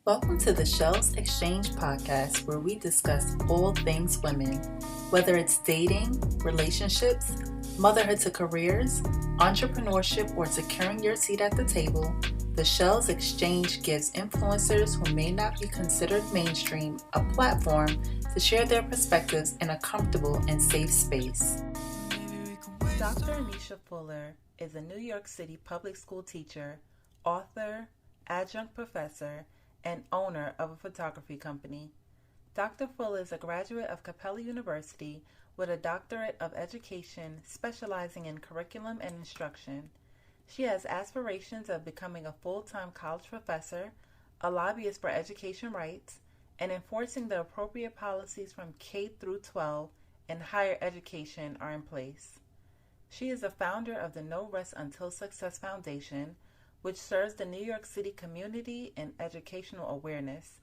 Welcome to the Shells Exchange podcast, where we discuss all things women, whether it's dating, relationships, motherhood to careers, entrepreneurship, or securing your seat at the table. The Shells Exchange gives influencers who may not be considered mainstream a platform to share their perspectives in a comfortable and safe space. Dr. Anesha Fuller is a New York City public school teacher, author, adjunct professor, and owner of a photography company. Dr. Fuller is a graduate of Capella University with a doctorate of education specializing in curriculum and instruction. She has aspirations of becoming a full-time college professor, a lobbyist for education rights, and enforcing the appropriate policies from K through 12 and higher education are in place. She is the founder of the No Rest Until Success Foundation, which serves the New York City community in educational awareness,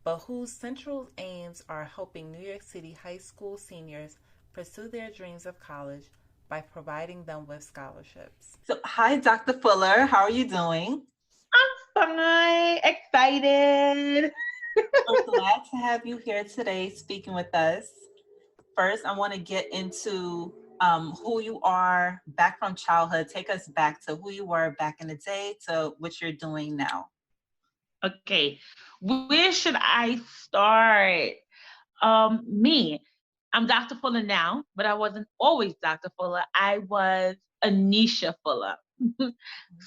but whose central aims are helping New York City high school seniors pursue their dreams of college by providing them with scholarships. So, hi, Dr. Fuller. How are you doing? I'm fine, excited. We're glad to have you here today speaking with us. First, I want to get into who you are back from childhood. Take us back to who you were back in the day to what you're doing now. Okay, where should I start? Me. I'm Dr. Fuller now, but I wasn't always Dr. Fuller. I was Anesha Fuller.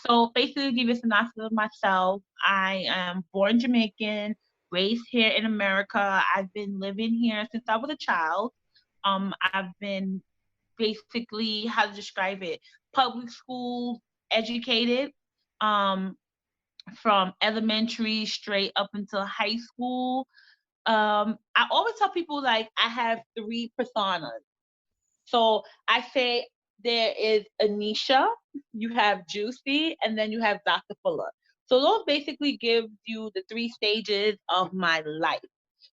So basically, to give you a synopsis of myself, I am born Jamaican, raised here in America. I've been living here since I was a child. I've been basically, how to describe it, public school educated. Um, from elementary straight up until high school. I always tell people like I have three personas. So I say there is Anesha, you have Juicy, and then you have Dr. Fuller. So those basically give you the three stages of my life.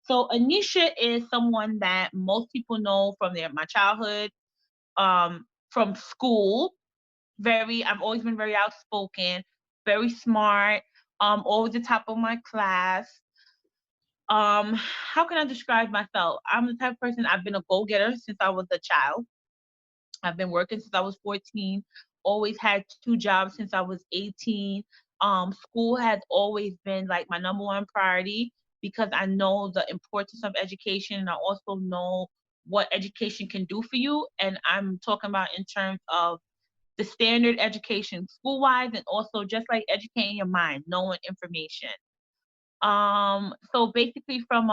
So Anesha is someone that most people know from my childhood, from school. I've always been very outspoken, very smart, always the top of my class. How can I describe myself? I'm the type of person, I've been a go-getter since I was a child. I've been working since I was 14, always had two jobs since I was 18. School has always been like my number one priority because I know the importance of education and I also know what education can do for you. And I'm talking about in terms of the standard education school wise and also just like educating your mind, knowing information. So basically from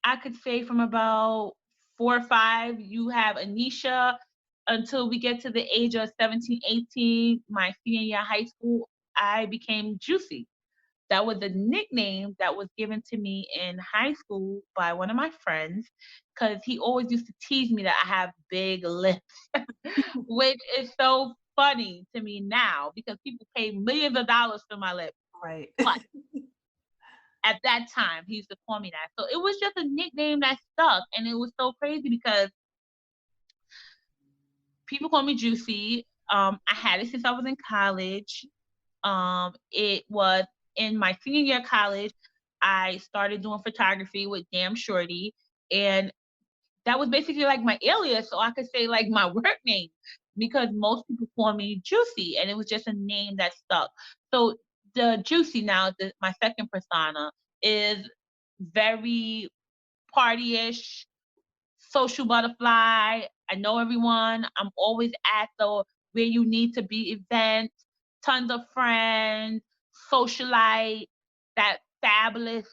I could say from about 4 or 5, you have Anesha until we get to the age of 17, 18, my senior year of high school, I became Juicy. That was a nickname that was given to me in high school by one of my friends because he always used to tease me that I have big lips, which is so funny to me now because people pay millions of dollars for my lips. Right. But at that time, he used to call me that. So it was just a nickname that stuck. And it was so crazy because people call me Juicy. I had it since I was in college. It was in my senior year of college. I started doing photography with Damn Shorty, and that was basically like my alias, so I could say like my work name because most people call me Juicy, and it was just a name that stuck. So the Juicy now, my second persona, is very partyish, social butterfly. I know everyone. I'm always at the where you need to be events, tons of friends, socialite, that fabulous,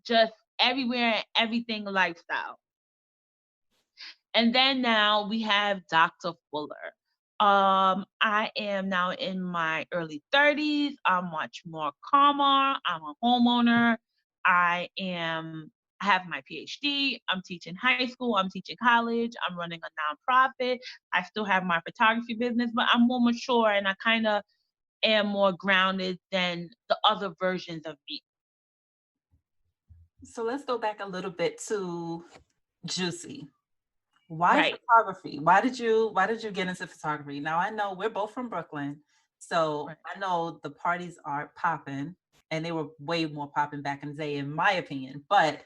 just everywhere and everything lifestyle. And then now we have Dr. Fuller. I am now in my early 30s. I'm much more calmer. I'm a homeowner. I have my PhD. I'm teaching high school. I'm teaching college. I'm running a nonprofit. I still have my photography business, but I'm more mature and I kind of am more grounded than the other versions of me. So let's go back a little bit to Juicy. Why Right. photography? Why did you get into photography? Now I know we're both from Brooklyn, So Right. I know the parties are popping, and they were way more popping back in the day, in my opinion. But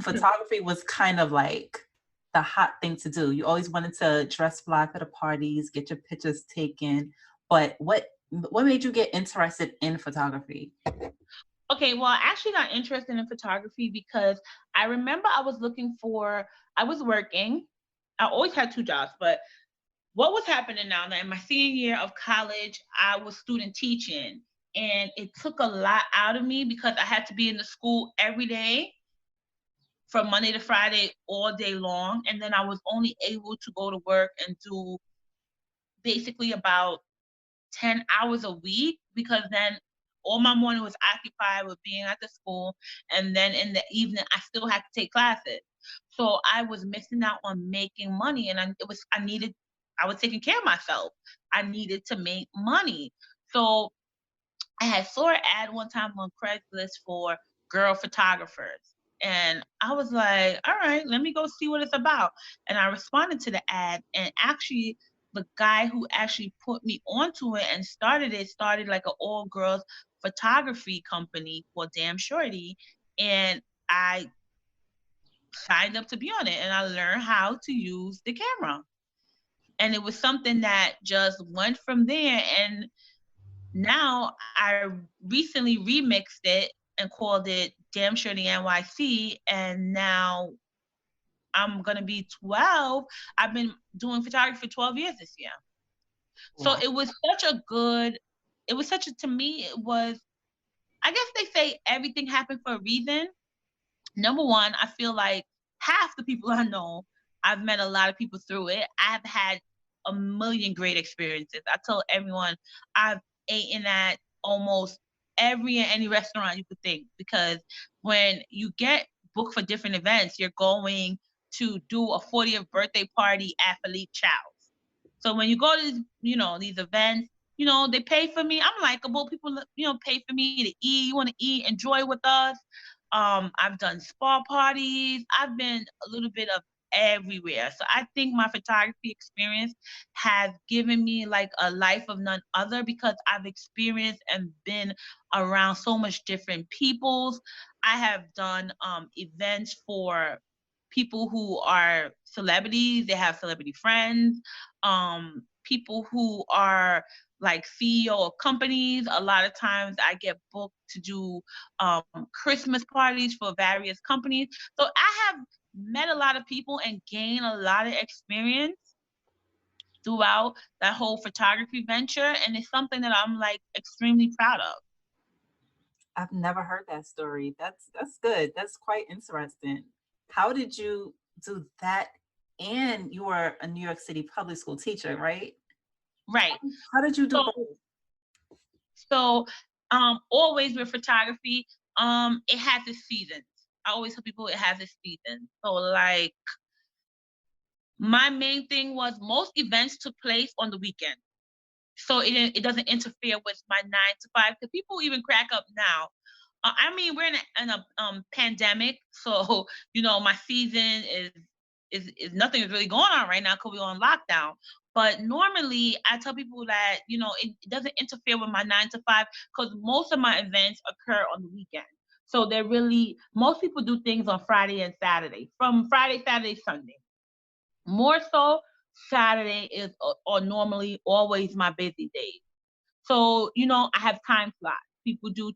photography was kind of like the hot thing to do. You always wanted to dress fly for the parties, get your pictures taken. But what made you get interested in photography? Okay, well, I actually got interested in photography because I remember I was working. I always had two jobs, but what was happening now that in my senior year of college, I was student teaching, and it took a lot out of me because I had to be in the school every day from Monday to Friday all day long. And then I was only able to go to work and do basically about 10 hours a week because then all my morning was occupied with being at the school. And then in the evening, I still had to take classes. So I was missing out on making money. And I was taking care of myself. I needed to make money. So I had saw an ad one time on Craigslist for girl photographers. And I was like, all right, let me go see what it's about. And I responded to the ad. And actually, the guy who actually put me onto it and started like an all girls photography company called Damn Shorty. And I signed up to be on it and I learned how to use the camera. And it was something that just went from there. And now I recently remixed it and called it Damn Shirty NYC, and now I'm gonna be 12. I've been doing photography for 12 years this year. So Wow. it was such a, to me, it was, I guess they say everything happened for a reason. Number one, I feel like half the people I know, I've met a lot of people through it. I've had a million great experiences. I tell everyone I've eaten at almost every and any restaurant you could think because when you get booked for different events, you're going to do a 40th birthday party at Philippe Chow's. So when you go to these events, they pay for me. I'm likable. People, pay for me to eat. You want to eat, enjoy with us. I've done spa parties. I've been a little bit of everywhere. So I think my photography experience has given me like a life of none other because I've experienced and been around so much different peoples. I have done events for people who are celebrities, they have celebrity friends, people who are like CEO of companies. A lot of times I get booked to do Christmas parties for various companies. So I have met a lot of people and gained a lot of experience throughout that whole photography venture. And it's something that I'm like extremely proud of. I've never heard that story. That's good. That's quite interesting. How did you do that? And you were a New York City public school teacher, right? Right. How did you do So both? so always with photography, it has its seasons. I always tell people it has its seasons. So like my main thing was most events took place on the weekend. So it doesn't interfere with my 9 to 5. Because people even crack up now. I mean, we're in a pandemic, so my season is nothing is really going on right now because we're on lockdown. But normally, I tell people that it doesn't interfere with my 9 to 5 because most of my events occur on the weekend. So they're really most people do things on Friday and Saturday, from Friday, Saturday, Sunday. More so, Saturday is or normally always my busy days. So, I have time slots. People do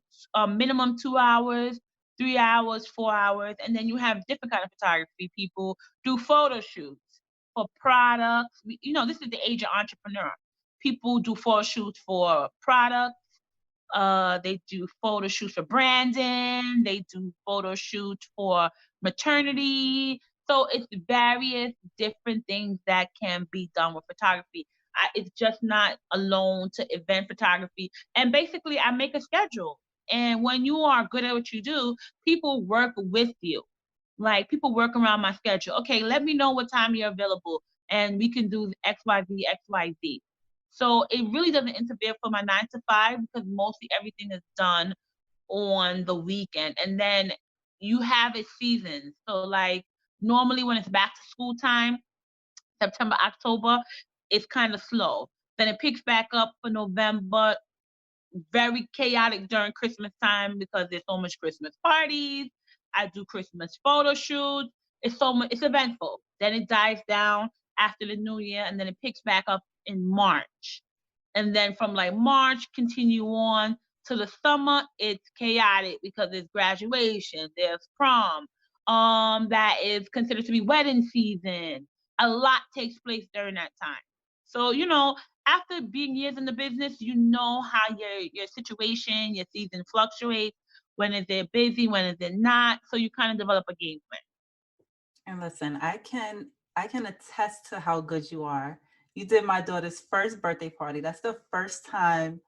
minimum 2 hours, 3 hours, 4 hours, and then you have different kind of photography. People do photo shoots for products. This is the age of entrepreneur. People do photo shoots for products. They do photo shoots for branding. They do photo shoots for maternity. So it's various different things that can be done with photography. It's just not alone to event photography. And basically, I make a schedule. And when you are good at what you do, people work with you. Like people work around my schedule. Okay, let me know what time you're available, and we can do XYZ, XYZ. So it really doesn't interfere for my 9 to 5 because mostly everything is done on the weekend. And then you have a season. So like normally when it's back to school time, September, October, it's kind of slow. Then it picks back up for November. Very chaotic during Christmas time because there's so much Christmas parties. I do Christmas photo shoots. It's so much. It's eventful. Then it dies down after the New Year, and then it picks back up in March. And then from like March, continue on to the summer. It's chaotic because there's graduation, there's prom. That is considered to be wedding season. A lot takes place during that time. So after being years in the business, you know how your situation, your season fluctuates. When is it busy? When is it not? So you kind of develop a game plan. And listen, I can attest to how good you are. You did my daughter's first birthday party. That's the first time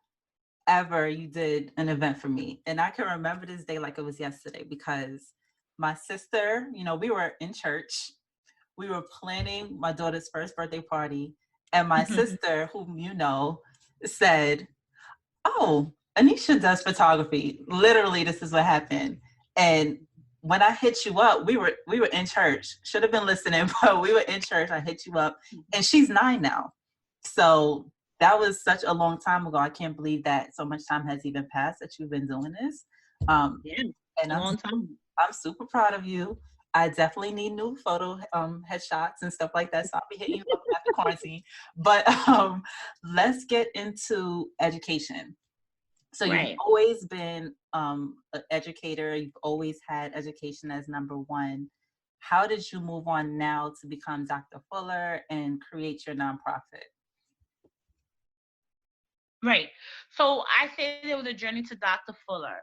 ever you did an event for me. And I can remember this day like it was yesterday because my sister, we were in church. We were planning my daughter's first birthday party. And my sister, whom you know, said, "Oh, Anesha does photography." Literally, this is what happened. And when I hit you up, we were in church. Should have been listening, but we were in church. I hit you up, and she's 9 now. So that was such a long time ago. I can't believe that so much time has even passed that you've been doing this. Yeah, And a long time. I'm super proud of you. I definitely need new photo headshots and stuff like that. So I'll be hitting you up after quarantine. But let's get into education. So you've Right. always been an educator. You've always had education as number one. How did you move on now to become Dr. Fuller and create your nonprofit? Right. So I say there was a journey to Dr. Fuller.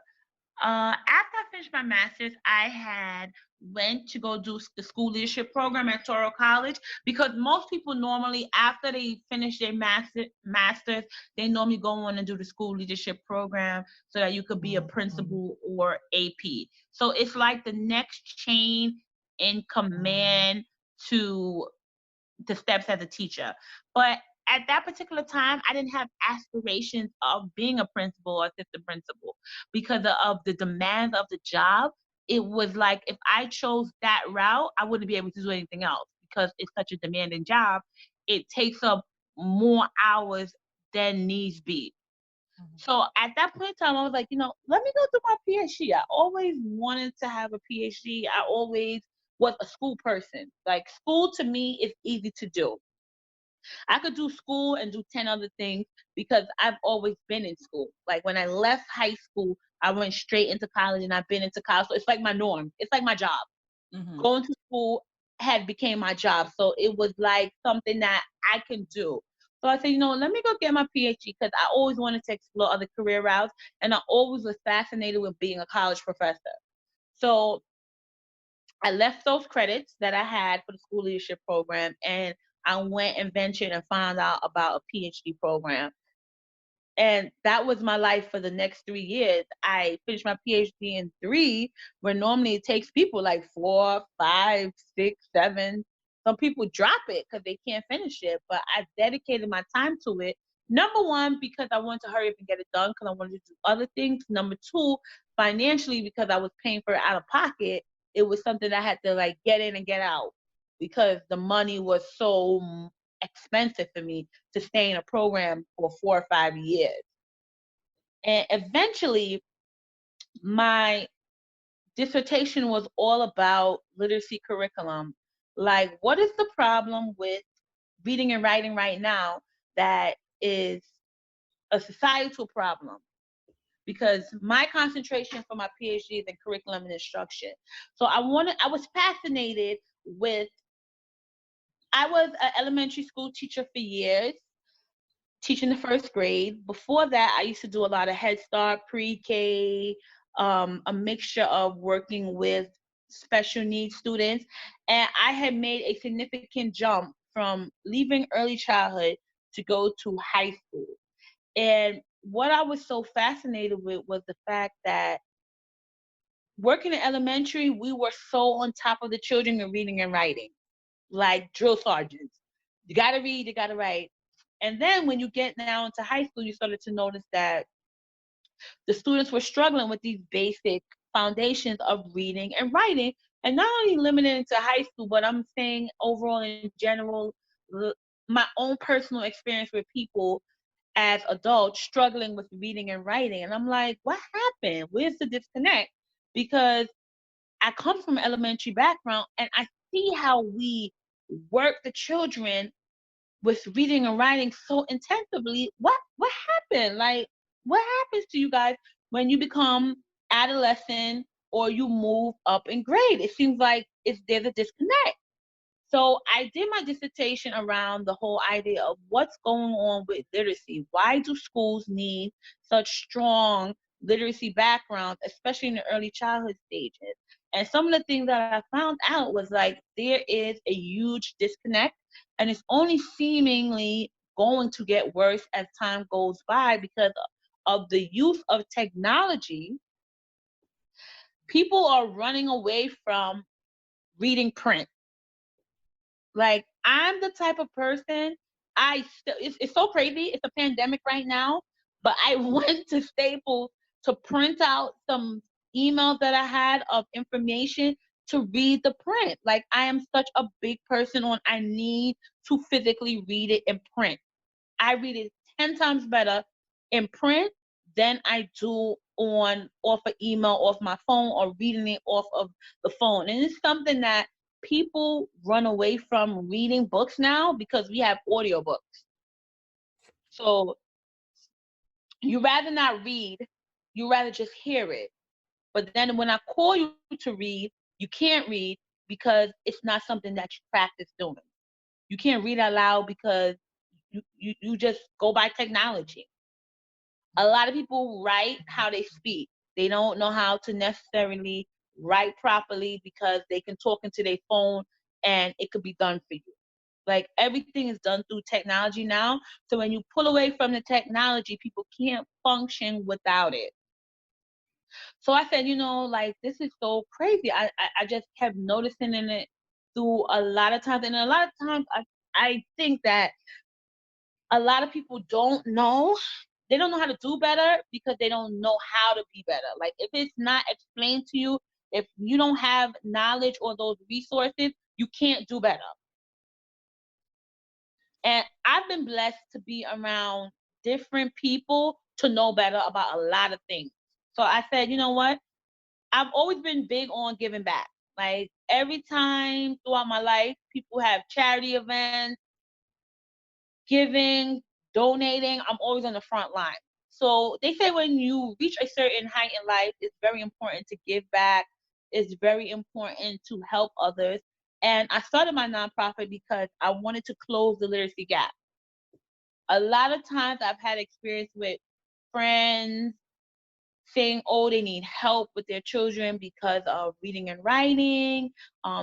After I finished my master's, I had went to go do the school leadership program at Toro College because most people normally after they finish their masters, they normally go on and do the school leadership program so that you could be a principal or AP. So it's like the next chain in command to the steps as a teacher. But at that particular time, I didn't have aspirations of being a principal or assistant principal because of the demands of the job. It was like if I chose that route, I wouldn't be able to do anything else because it's such a demanding job. It takes up more hours than needs be. So at that point in time, I was like, let me go do my PhD. I always wanted to have a PhD. I always was a school person. Like school to me is easy to do. I could do school and do 10 other things because I've always been in school. Like when I left high school, I went straight into college and I've been into college. So it's like my norm. It's like my job. Mm-hmm. Going to school had became my job. So it was like something that I can do. So I said, let me go get my PhD because I always wanted to explore other career routes. And I always was fascinated with being a college professor. So I left those credits that I had for the school leadership program and I went and ventured and found out about a PhD program. And that was my life for the next 3 years. I finished my PhD in 3, where normally it takes people like 4, 5, 6, 7. Some people drop it because they can't finish it. But I dedicated my time to it. Number one, because I wanted to hurry up and get it done because I wanted to do other things. Number two, financially, because I was paying for it out of pocket. It was something I had to like get in and get out because the money was so expensive for me to stay in a program for 4 or 5 years. And eventually, my dissertation was all about literacy curriculum. Like, what is the problem with reading and writing right now that is a societal problem? Because my concentration for my PhD is in curriculum and instruction. So I was fascinated with, I was an elementary school teacher for years, teaching the first grade. Before that, I used to do a lot of Head Start, pre-K, a mixture of working with special needs students. And I had made a significant jump from leaving early childhood to go to high school. And what I was so fascinated with was the fact that working in elementary, we were so on top of the children in reading and writing, like drill sergeants. You got to read, you got to write. And then when you get now into high school, you started to notice that the students were struggling with these basic foundations of reading and writing, and not only limited to high school, but I'm saying overall in general, my own personal experience with people as adults struggling with reading and writing. And I'm like, what happened? Where's the disconnect? Because I come from an elementary background and I see how we work the children with reading and writing so intensively. What happened? Like, what happens to you guys when you become adolescent or you move up in grade? It seems like there's a disconnect. So I did my dissertation around the whole idea of what's going on with literacy. Why do schools need such strong literacy backgrounds, especially in the early childhood stages? And some of the things that I found out was like there is a huge disconnect, and it's only seemingly going to get worse as time goes by because of the use of technology. People are running away from reading print. Like, I'm the type of person, it's so crazy. It's a pandemic right now, but I went to Staples to print out some emails that I had of information to read the print. Like, I am such a big person on I need to physically read it in print. I read it 10 times better in print than I do off an email, off my phone, or reading it off of the phone. And it's something that people run away from reading books now because we have audiobooks. So you rather not read, you rather just hear it. But then when I call you to read, you can't read because it's not something that you practice doing. You can't read out loud because you just go by technology. A lot of people write how they speak. They don't know how to necessarily write properly because they can talk into their phone and it could be done for you. Like, everything is done through technology now. So when you pull away from the technology, people can't function without it. So I said, like, this is so crazy. I just kept noticing in it through a lot of times. And a lot of times I think that a lot of people don't know. They don't know how to do better because they don't know how to be better. Like, if it's not explained to you, if you don't have knowledge or those resources, you can't do better. And I've been blessed to be around different people to know better about a lot of things. So I said, you know what? I've always been big on giving back. Like, every time throughout my life, people have charity events, giving, donating. I'm always on the front line. So they say when you reach a certain height in life, it's very important to give back. It's very important to help others. And I started my nonprofit because I wanted to close the literacy gap. A lot of times I've had experience with friends saying, oh, they need help with their children because of reading and writing.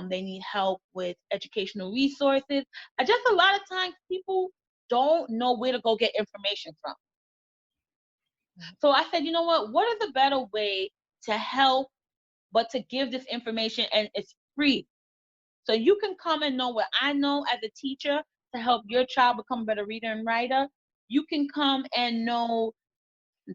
They need help with educational resources. Just a lot of times people don't know where to go get information from. So I said, you know what is a better way to help, but to give this information, and it's free. So you can come and know what I know as a teacher to help your child become a better reader and writer. You can come and know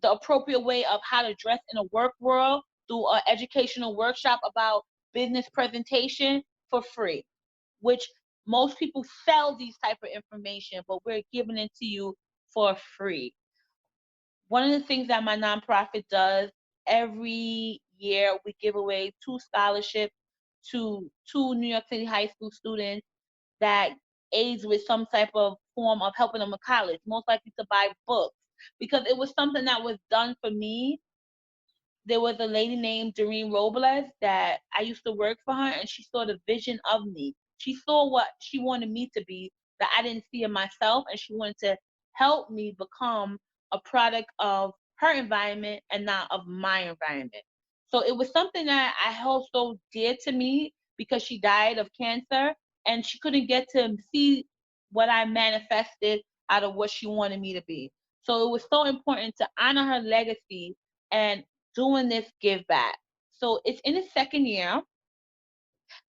the appropriate way of how to dress in a work world through an educational workshop about business presentation for free, which most people sell these type of information, but we're giving it to you for free. One of the things that my nonprofit does every year, we give away 2 scholarships to 2 New York City high school students that aids with some type of form of helping them with college, most likely to buy books. Because it was something that was done for me. There was a lady named Doreen Robles that I used to work for her, and she saw the vision of me. She saw what she wanted me to be that I didn't see in myself, and she wanted to help me become a product of her environment and not of my environment. So it was something that I held so dear to me because she died of cancer and she couldn't get to see what I manifested out of what she wanted me to be. So it was so important to honor her legacy and doing this give back. So it's in its second year.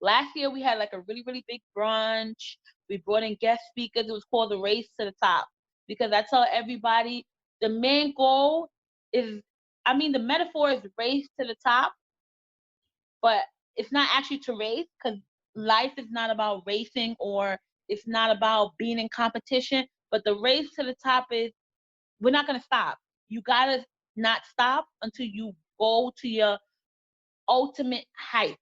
Last year we had like a really, really big brunch. We brought in guest speakers. It was called the Race to the Top because I tell everybody the main goal is, the metaphor is race to the top, but it's not actually to race because life is not about racing or It's not about being in competition, but the race to the top is, we're not going to stop. You got to not stop until you go to your ultimate heights.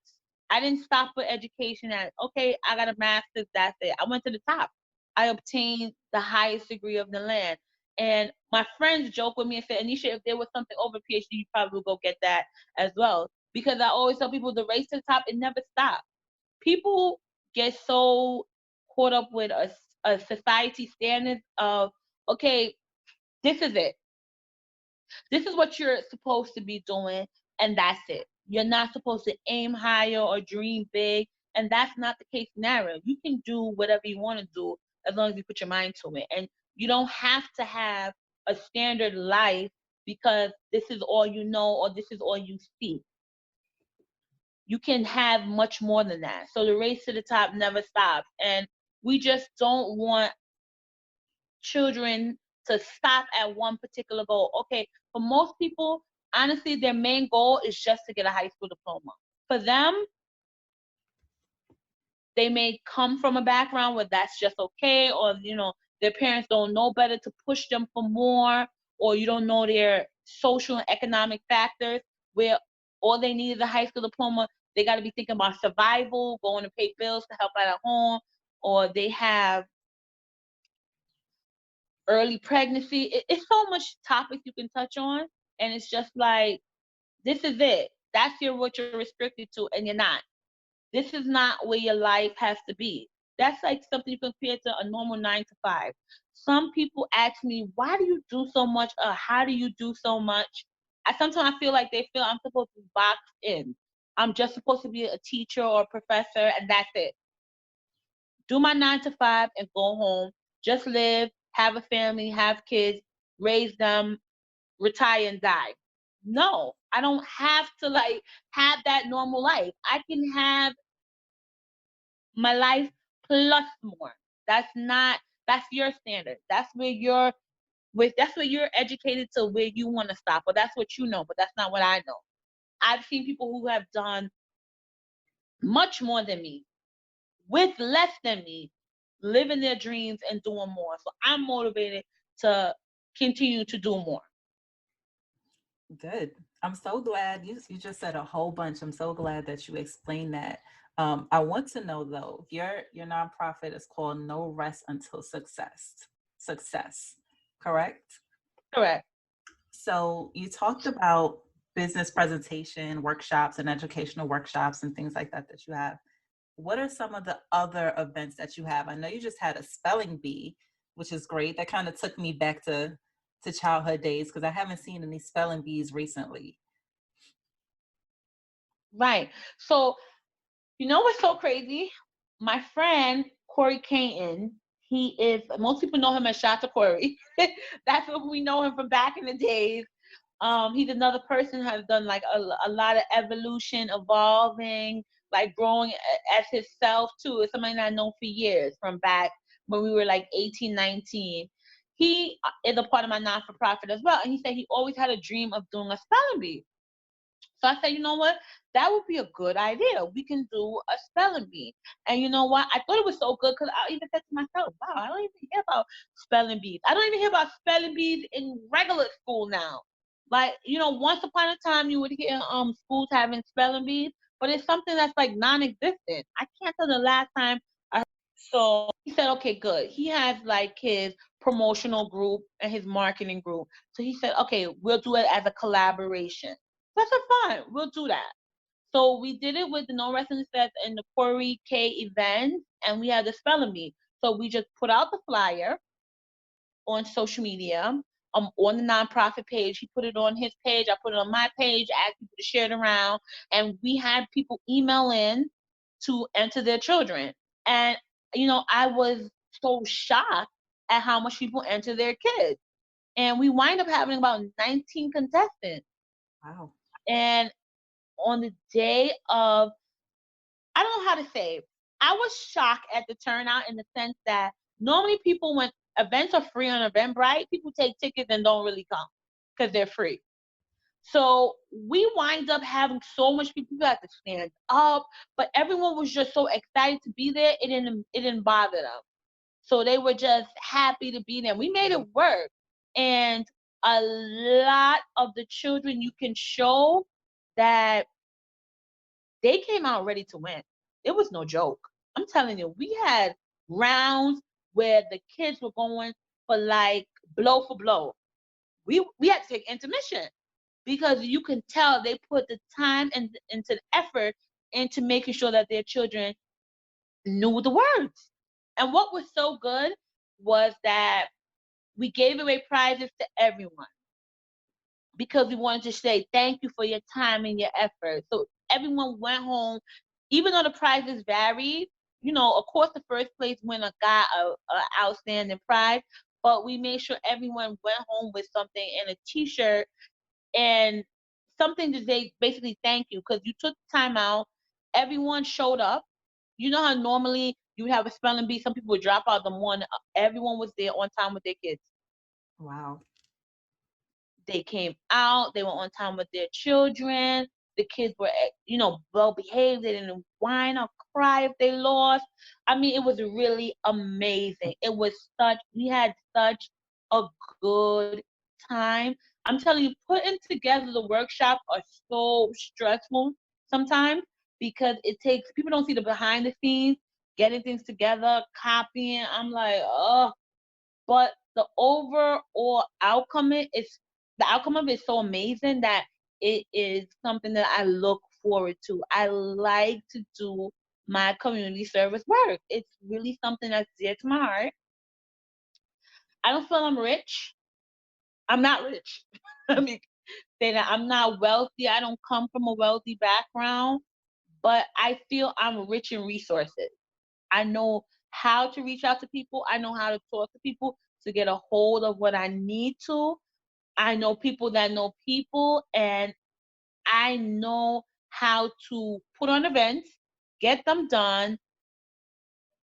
I didn't stop with education at, okay, I got a master's, that's it. I went to the top. I obtained the highest degree of the land. And my friends joke with me and say, Anesha, if there was something over PhD, you probably would go get that as well. Because I always tell people the race to the top, it never stops. People get so caught up with a society standard of, okay, this is it. This is what you're supposed to be doing, and that's it. You're not supposed to aim higher or dream big, and that's not the case scenario. You can do whatever you want to do as long as you put your mind to it. And you don't have to have a standard life because this is all you know or this is all you see. You can have much more than that. So the race to the top never stops. And we just don't want children to stop at one particular goal. Okay, for most people, honestly, their main goal is just to get a high school diploma. For them, they may come from a background where that's just okay, or their parents don't know better to push them for more, or you don't know their social and economic factors where all they need is a high school diploma. They got to be thinking about survival, going to pay bills to help out at home, or they have early pregnancy. It's so much topics you can touch on, and it's just like, this is it. That's what you're restricted to, and you're not. This is not where your life has to be. That's like something you compare to a normal 9 to 5. Some people ask me, why do you do so much? How do you do so much? Sometimes I feel like they feel I'm supposed to be boxed in. I'm just supposed to be a teacher or a professor, and that's it. Do my 9 to 5 and go home. Just live, have a family, have kids, raise them, retire and die. No, I don't have to have that normal life. I can have my life plus more. That's your standard. That's where you're educated to where you want to stop. But that's what you know, but that's not what I know. I've seen people who have done much more than me with less than me, living their dreams and doing more. So I'm motivated to continue to do more. Good. I'm so glad you just said a whole bunch. I'm so glad that you explained that. I want to know though, your nonprofit is called No Rest Until Success. Success, correct? Correct. So you talked about business presentation workshops and educational workshops and things like that that you have. What are some of the other events that you have? I know you just had a spelling bee, which is great. That kind of took me back to childhood days because I haven't seen any spelling bees recently. Right. So, you know what's so crazy? My friend Corey Caton, most people know him as Shata Corey. That's what we know him from back in the days. He's another person who has done like a lot of evolution, evolving, like growing as himself too. It's somebody that I know for years from back when we were like 18, 19. He is a part of my non-for-profit as well. And he said he always had a dream of doing a spelling bee. So I said, you know what? That would be a good idea. We can do a spelling bee. And you know what? I thought it was so good because I even said to myself, wow, I don't even hear about spelling bees. I don't even hear about spelling bees in regular school now. Like, once upon a time you would hear schools having spelling bees, but it's something that's like non-existent. I can't tell the last time I heard. So he said, okay, good. He has like his promotional group and his marketing group. So he said, okay, we'll do it as a collaboration. That's fine. We'll do that. So we did it with the No Wrestling Sets and the Corey K event, and we had the spelling bee. So we just put out the flyer on social media, on the nonprofit page. He put it on his page. I put it on my page. Asked people to share it around, and we had people email in to enter their children. And I was so shocked at how much people enter their kids. And we wind up having about 19 contestants. Wow. And on the day of, I don't know how to say, I was shocked at the turnout in the sense that normally people, when events are free on Eventbrite, people take tickets and don't really come because they're free. So we wind up having so much people had to stand up, but everyone was just so excited to be there. It didn't bother them. So they were just happy to be there. We made it work. And a lot of the children, you can show that they came out ready to win. It was no joke. I'm telling you, we had rounds where the kids were going for like blow for blow. We had to take intermission because you can tell they put the time and into the effort into making sure that their children knew the words. And what was so good was that we gave away prizes to everyone because we wanted to say thank you for your time and your effort. So everyone went home, even though the prizes varied. You know, of course, the first place winner got a outstanding prize, but we made sure everyone went home with something and a T-shirt and something to say basically thank you because you took time out. Everyone showed up. You know how normally you have a spelling bee, some people would drop out the morning. Everyone was there on time with their kids. Wow. They came out, they were on time with their children. The kids were, well behaved. They didn't whine or cry if they lost. I mean, it was really amazing. We had such a good time. I'm telling you, putting together the workshops are so stressful sometimes because it takes, people don't see the behind the scenes, getting things together, copying. I'm like, oh, but the outcome of it is so amazing that it is something that I look forward to. I like to do my community service work. It's really something that's dear to my heart. I don't feel I'm rich. I'm not rich. Let me say that I'm not wealthy. I don't come from a wealthy background, but I feel I'm rich in resources. I know how to reach out to people. I know how to talk to people to get a hold of what I need to. I know people that know people, and I know how to put on events, get them done.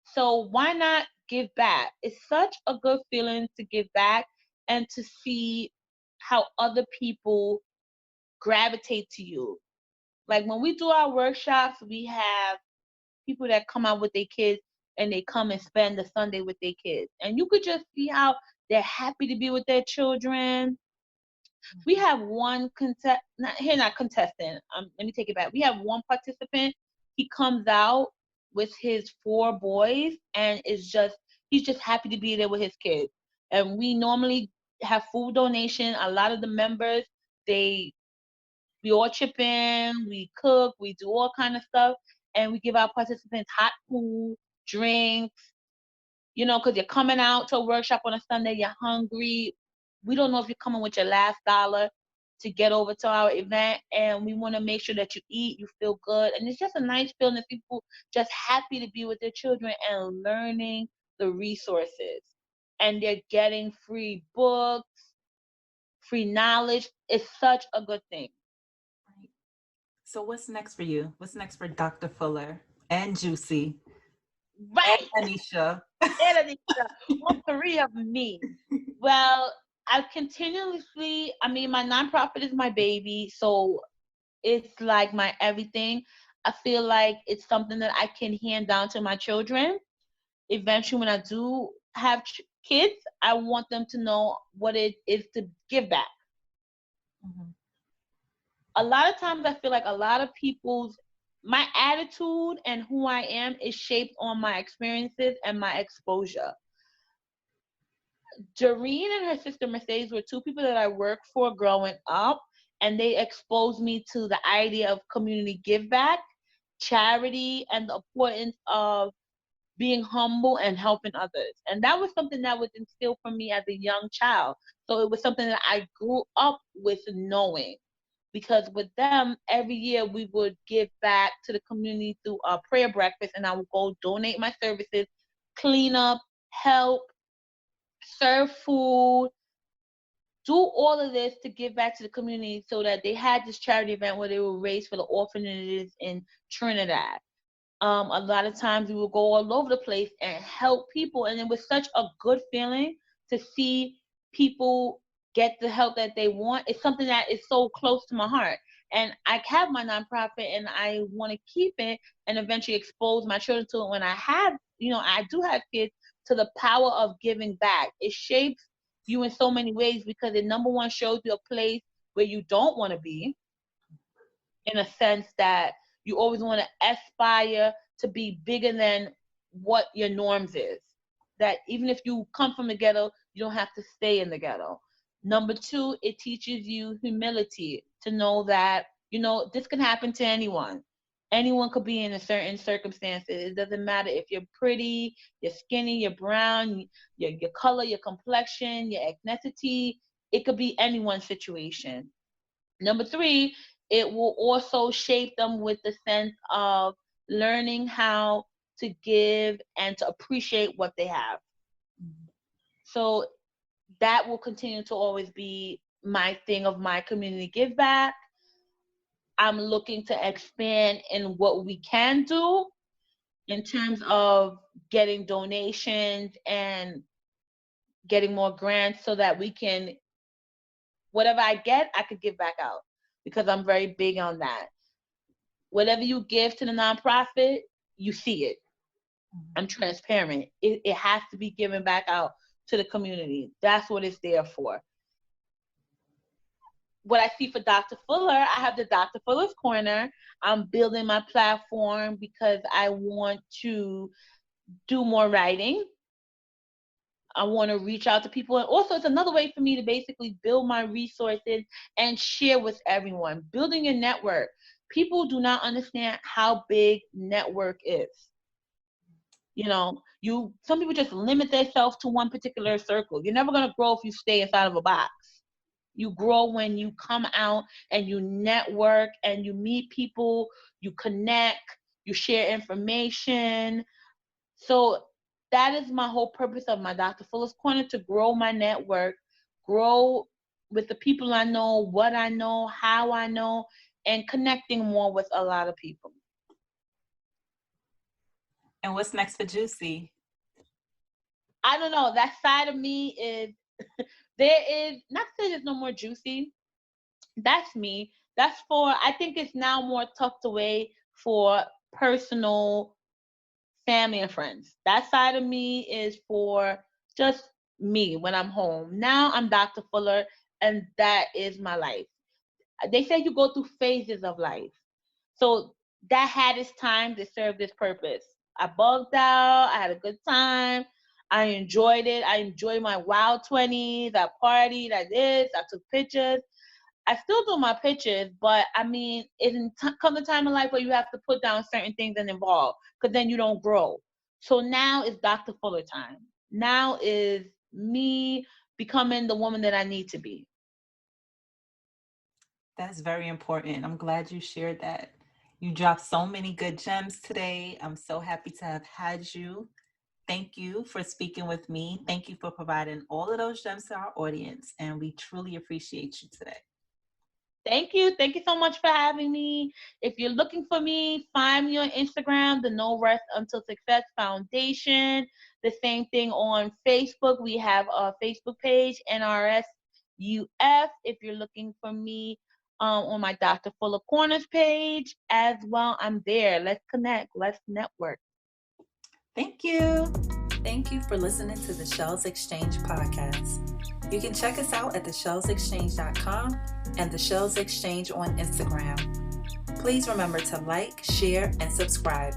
So why not give back? It's such a good feeling to give back and to see how other people gravitate to you. Like when we do our workshops, we have people that come out with their kids and they come and spend the Sunday with their kids. And you could just see how they're happy to be with their children. We have one not contestant. Let me take it back. We have one participant. He comes out with his 4 boys and he's just happy to be there with his kids. And we normally have food donation. A lot of the members, they we all chip in, we cook, we do all kind of stuff, and we give our participants hot food, drinks, because you're coming out to a workshop on a Sunday, you're hungry. We don't know if you're coming with your last dollar to get over to our event, and we want to make sure that you eat, you feel good, and it's just a nice feeling that people just happy to be with their children and learning the resources. And they're getting free books, free knowledge. It's such a good thing. Right. So what's next for you? What's next for Dr. Fuller and Juicy Right. and Anesha? And Anisha, all 3 of me. Well, my nonprofit is my baby, so it's like my everything. I feel like it's something that I can hand down to my children. Eventually, when I do have kids, I want them to know what it is to give back. Mhm. A lot of times, I feel like a lot of my attitude and who I am is shaped on my experiences and my exposure. Doreen and her sister Mercedes were 2 people that I worked for growing up, and they exposed me to the idea of community give back, charity, and the importance of being humble and helping others. And that was something that was instilled from me as a young child. So it was something that I grew up with knowing. Because with them, every year we would give back to the community through a prayer breakfast, and I would go donate my services, clean up, help, serve food, do all of this to give back to the community so that they had this charity event where they would raise for the orphanages in Trinidad. A lot of times we would go all over the place and help people, and it was such a good feeling to see people get the help that they want. It's something that is so close to my heart, and I have my nonprofit and I want to keep it and eventually expose my children to it when I do have kids, to the power of giving back. It shapes you in so many ways because it, number one, shows you a place where you don't want to be, in a sense that you always want to aspire to be bigger than what your norms is. That even if you come from the ghetto, you don't have to stay in the ghetto. Number two, it teaches you humility to know that, this can happen to anyone. Anyone could be in a certain circumstances. It doesn't matter if you're pretty, you're skinny, you're brown, your color, your complexion, your ethnicity. It could be anyone's situation. Number three, it will also shape them with the sense of learning how to give and to appreciate what they have. So that will continue to always be my thing of my community give back. I'm looking to expand in what we can do in terms of getting donations and getting more grants so that we can, whatever I get, I could give back out, because I'm very big on that. Whatever you give to the nonprofit, you see it. I'm transparent. It has to be given back out to the community. That's what it's there for. What I see for Dr. Fuller, I have the Dr. Fuller's Corner. I'm building my platform because I want to do more writing. I want to reach out to people. And also, it's another way for me to basically build my resources and share with everyone. Building a network. People do not understand how big network is. Some people just limit themselves to one particular circle. You're never going to grow if you stay inside of a box. You grow when you come out and you network and you meet people, you connect, you share information. So that is my whole purpose of my Dr. Fuller's Corner, to grow my network, grow with the people I know, what I know, how I know, and connecting more with a lot of people. And what's next for Juicy? I don't know. That side of me is, there is, not to say there's no more Juicy. That's me. That's for, I think it's now more tucked away for personal family and friends. That side of me is for just me when I'm home. Now I'm Dr. Fuller, and that is my life. They say you go through phases of life. So that had its time to serve this purpose. I bugged out. I had a good time. I enjoyed it. I enjoyed my wild 20s. I partied. I took pictures. I still do my pictures, but I mean, it comes a time in life where you have to put down certain things and evolve, because then you don't grow. So now is Dr. Fuller time. Now is me becoming the woman that I need to be. That's very important. I'm glad you shared that. You dropped so many good gems today. I'm so happy to have had you. Thank you for speaking with me. Thank you for providing all of those gems to our audience, and we truly appreciate you today. Thank you. Thank you so much for having me. If you're looking for me, find me on Instagram, the No Rest Until Success Foundation. The same thing on Facebook. We have a Facebook page, NRSUF. If you're looking for me on my Dr. Fuller Corners page as well, I'm there. Let's connect. Let's network. Thank you. Thank you for listening to the Shells Exchange podcast. You can check us out at theshellsexchange.com and the Shells Exchange on Instagram. Please remember to like, share, and subscribe.